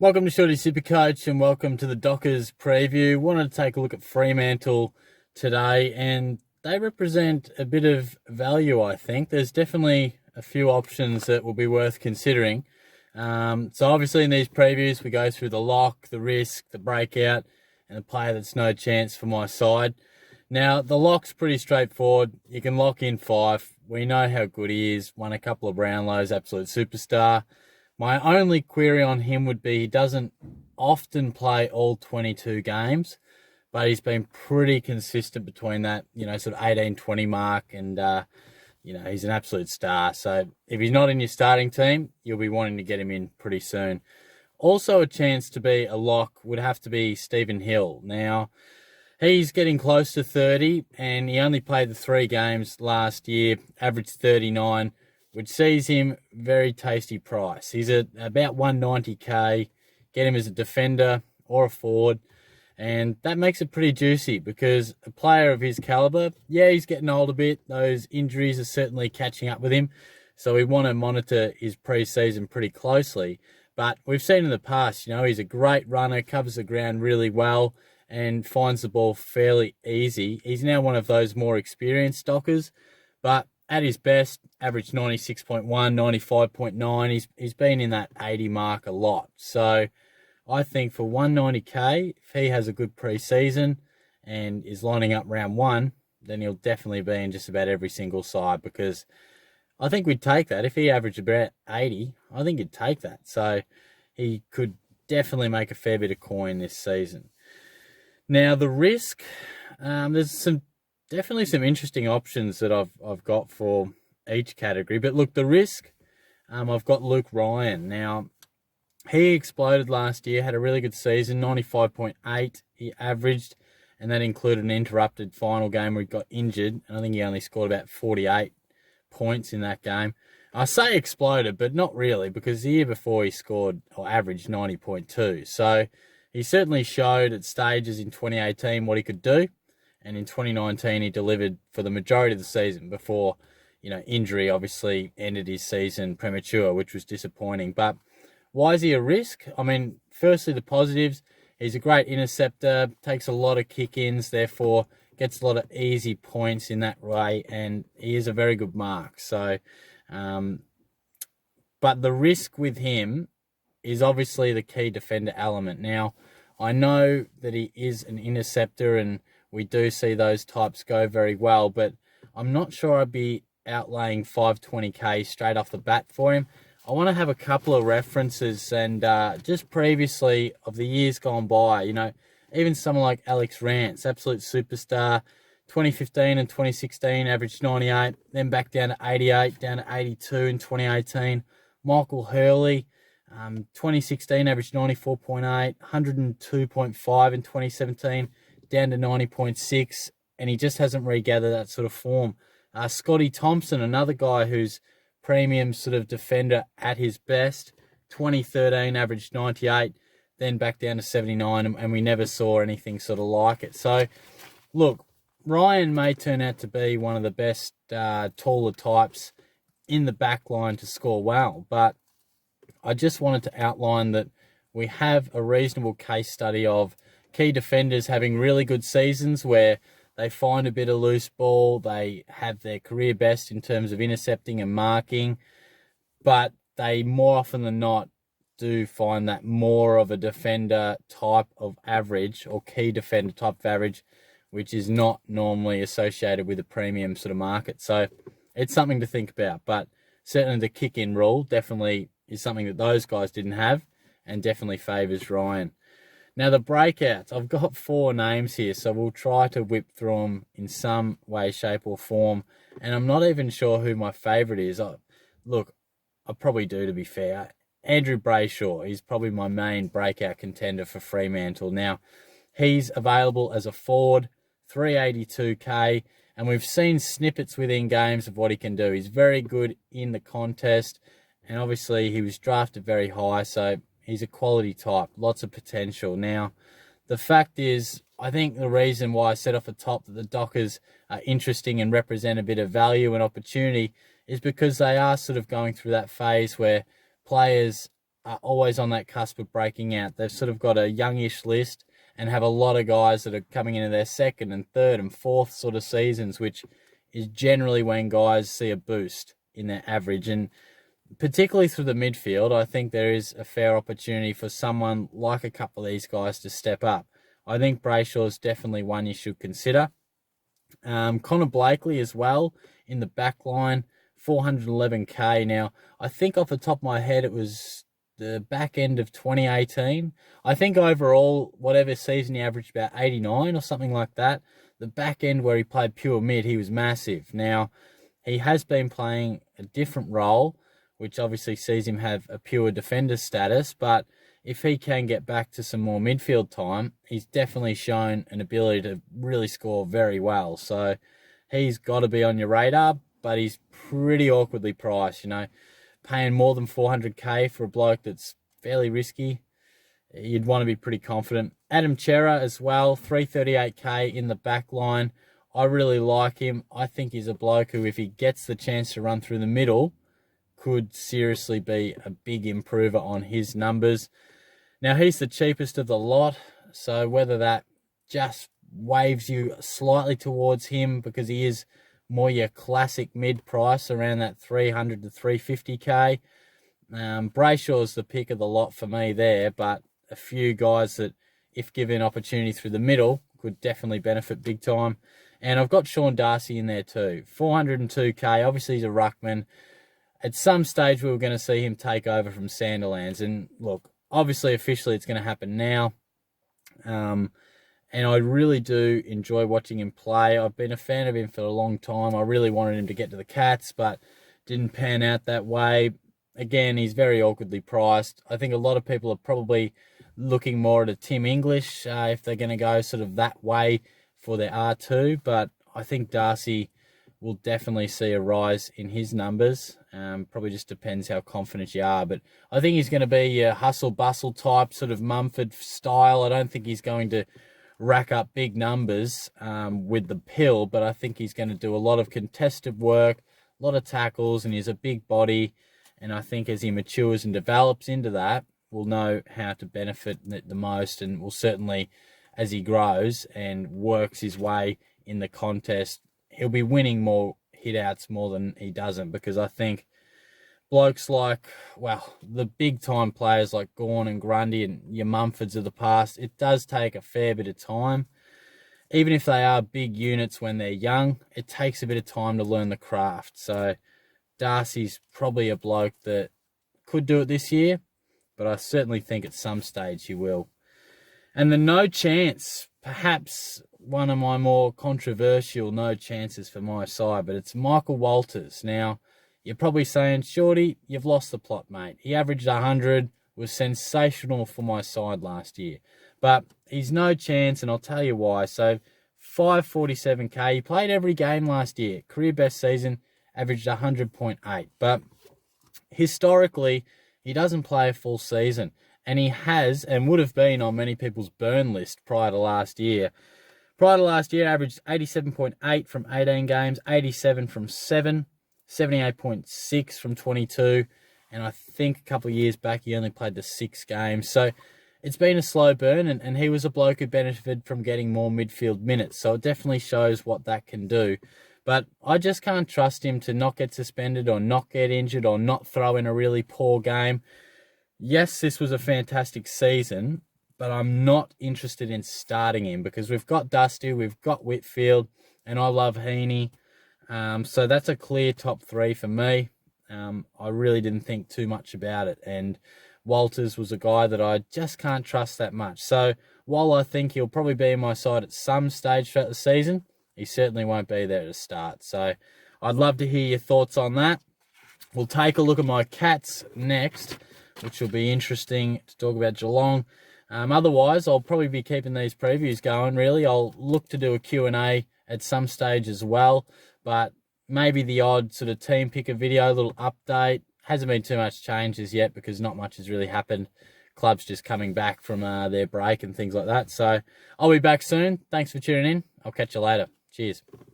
Welcome to Shorty SuperCoach and welcome to the Dockers preview. Wanted to take a look at Fremantle today, and they represent a bit of value, I think. There's definitely a few options that will be worth considering. So obviously in these previews, we go through the lock, the risk, the breakout, and the player that's no chance for my side. Now, the lock's pretty straightforward. You can lock in Fife. We know how good he is. Won a couple of Brownlows, absolute superstar. My only query on him would be he doesn't often play all 22 games, but he's been pretty consistent between that, sort of 18-20 mark, and, he's an absolute star. So if he's not in your starting team, you'll be wanting to get him in pretty soon. Also a chance to be a lock would have to be Stephen Hill. Now, he's getting close to 30, and he only played the 3 games last year, averaged 39, which sees him very tasty price. He's at about 190k. Get him as a defender or a forward, and that makes it pretty juicy because a player of his caliber, he's getting old a bit. Those injuries are certainly catching up with him, so we want to monitor his pre-season pretty closely. But we've seen in the past, he's a great runner, covers the ground really well, and finds the ball fairly easy. He's now one of those more experienced Dockers, but at his best, averaged 96.1, 95.9. He's been in that 80 mark a lot. So I think for 190k, if he has a good pre-season and is lining up round 1, then he'll definitely be in just about every single side, because I think we'd take that. If he averaged about 80, I think he'd take that. So he could definitely make a fair bit of coin this season. Now, the risk, there's definitely some interesting options that I've got for each category. But look, the risk, I've got Luke Ryan. Now, he exploded last year, had a really good season, 95.8 he averaged, and that included an interrupted final game where he got injured, and I think he only scored about 48 points in that game. I say exploded, but not really, because the year before he scored or averaged 90.2. So he certainly showed at stages in 2018 what he could do. And in 2019, he delivered for the majority of the season before, injury obviously ended his season premature, which was disappointing. But why is he a risk? I mean, firstly, the positives. He's a great interceptor, takes a lot of kick-ins, therefore gets a lot of easy points in that way, and he is a very good mark. So, but the risk with him is obviously the key defender element. Now, I know that he is an interceptor, and we do see those types go very well, but I'm not sure I'd be outlaying 520k straight off the bat for him. I want to have a couple of references, and just previously of the years gone by, even someone like Alex Rance, absolute superstar, 2015 and 2016 averaged 98, then back down to 88, down to 82 in 2018. Michael Hurley, 2016 averaged 94.8, 102.5 in 2017, down to 90.6, and he just hasn't regathered that sort of form. Scotty Thompson, another guy who's premium sort of defender at his best, 2013 averaged 98, then back down to 79, and we never saw anything sort of like it. So, look, Ryan may turn out to be one of the best taller types in the back line to score well, but I just wanted to outline that we have a reasonable case study of key defenders having really good seasons where they find a bit of loose ball, they have their career best in terms of intercepting and marking, but they more often than not do find that more of a defender type of average, or key defender type of average, which is not normally associated with a premium sort of market. So it's something to think about, but certainly the kick-in rule definitely is something that those guys didn't have, and definitely favours Ryan. Now, the breakouts, I've got 4 names here, so we'll try to whip through them in some way, shape or form. And I'm not even sure who my favourite is. I probably do, to be fair. Andrew Brayshaw, he's probably my main breakout contender for Fremantle. Now, he's available as a forward, 382k, and we've seen snippets within games of what he can do. He's very good in the contest, and obviously he was drafted very high, so he's a quality type, lots of potential. Now, the fact is, I think the reason why I said off the top that the Dockers are interesting and represent a bit of value and opportunity is because they are sort of going through that phase where players are always on that cusp of breaking out. They've sort of got a youngish list and have a lot of guys that are coming into their second and third and fourth sort of seasons, which is generally when guys see a boost in their average. And particularly through the midfield, I think there is a fair opportunity for someone like a couple of these guys to step up. I think Brayshaw is definitely one you should consider. Connor Blakely as well in the back line, 411k. Now, I think off the top of my head, it was the back end of 2018. I think overall, whatever season he averaged about 89 or something like that. The back end where he played pure mid, he was massive. Now, he has been playing a different role, which obviously sees him have a pure defender status, but if he can get back to some more midfield time, he's definitely shown an ability to really score very well. So he's got to be on your radar, but he's pretty awkwardly priced, paying more than 400k for a bloke that's fairly risky. You'd want to be pretty confident. Adam Chera as well, 338k in the back line. I really like him. I think he's a bloke who, if he gets the chance to run through the middle, could seriously be a big improver on his numbers. Now, he's the cheapest of the lot, so whether that just waves you slightly towards him because he is more your classic mid-price around that 300 to 350k. Brayshaw's the pick of the lot for me there, but a few guys that, if given opportunity through the middle, could definitely benefit big time. And I've got Sean Darcy in there too. 402k, obviously he's a ruckman. At some stage, we were going to see him take over from Sandilands. And look, obviously, officially, it's going to happen now. And I really do enjoy watching him play. I've been a fan of him for a long time. I really wanted him to get to the Cats, but didn't pan out that way. Again, he's very awkwardly priced. I think a lot of people are probably looking more at a Tim English if they're going to go sort of that way for their R2. But I think Darcy will definitely see a rise in his numbers. Probably just depends how confident you are. But I think he's going to be a hustle-bustle type, sort of Mumford style. I don't think he's going to rack up big numbers with the pill, but I think he's going to do a lot of contested work, a lot of tackles, and he's a big body. And I think as he matures and develops into that, we'll know how to benefit it the most, and will certainly, as he grows and works his way in the contest, he'll be winning more hit-outs more than he doesn't, because I think blokes like, well, the big-time players like Gawn and Grundy and your Mumfords of the past, it does take a fair bit of time. Even if they are big units when they're young, it takes a bit of time to learn the craft. So Darcy's probably a bloke that could do it this year, but I certainly think at some stage he will. And the no chance, perhaps one of my more controversial no chances for my side, but it's Michael Walters. Now, you're probably saying, Shorty, you've lost the plot, mate. He averaged 100, was sensational for my side last year. But he's no chance, and I'll tell you why. So, 547k. He played every game last year. Career best season, averaged 100.8. But historically, he doesn't play a full season. And he has, and would have been on many people's burn list prior to last year. Prior to last year, averaged 87.8 from 18 games, 87 from 7, 78.6 from 22. And I think a couple of years back, he only played the 6 games. So it's been a slow burn, and he was a bloke who benefited from getting more midfield minutes. So it definitely shows what that can do. But I just can't trust him to not get suspended or not get injured or not throw in a really poor game. Yes, this was a fantastic season, but I'm not interested in starting him because we've got Dusty, we've got Whitfield, and I love Heaney. So that's a clear top 3 for me. I really didn't think too much about it, and Walters was a guy that I just can't trust that much. So while I think he'll probably be in my side at some stage throughout the season, he certainly won't be there to start. So I'd love to hear your thoughts on that. We'll take a look at my Cats next, which will be interesting to talk about Geelong. Otherwise, I'll probably be keeping these previews going, really. I'll look to do a Q&A at some stage as well, but maybe the odd sort of team picker video, a little update. Hasn't been too much changes yet because not much has really happened. Clubs just coming back from their break and things like that. So I'll be back soon. Thanks for tuning in. I'll catch you later. Cheers.